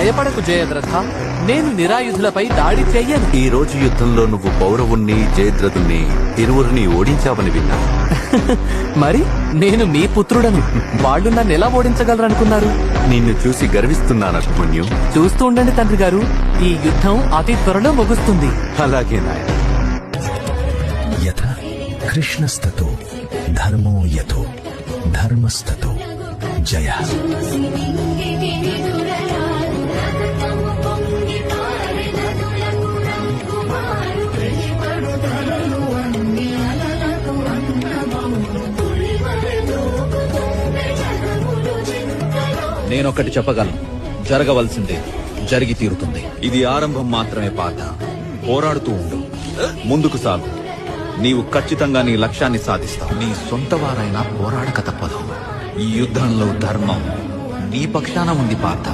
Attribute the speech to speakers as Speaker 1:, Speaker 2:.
Speaker 1: భయపడకు జయద్రథ, నేను నిరాయుధులపై దాడి చెయ్యను.
Speaker 2: ఈ రోజు యుద్ధంలో నువ్వు పౌరవుణ్ణి జయద్రథుణ్ణి ఇరువురిని ఓడించావని విన్నా.
Speaker 1: మరి నేను మీ పుత్రుడను, వాళ్ళు నన్ను ఎలా ఓడించగలరనుకున్నారు?
Speaker 2: నిన్ను చూసి గర్విస్తున్నాను అభిమన్యు.
Speaker 1: చూస్తూ ఉండండి తండ్రి గారు, ఈ యుద్ధం అతి త్వరలో ముగుస్తుంది.
Speaker 2: అలాగే నాయన.
Speaker 3: యథ కృష్ణస్తతో ధర్మో యథో ధర్మస్తతో జయ.
Speaker 4: నేనొక్కటి చెప్పగలను, జరగవలసిందే జరిగి తీరుతుంది. ఇది ఆరంభం మాత్రమే పాత. పోరాడుతూ ఉండు, ముందుకు సాగు. నీవు ఖచ్చితంగా నీ లక్ష్యాన్ని సాధిస్తావు. నీ సొంత వారైనా పోరాడక తప్పదు. ఈ యుద్ధంలో ధర్మం నీ పక్షాన ఉంది పాత.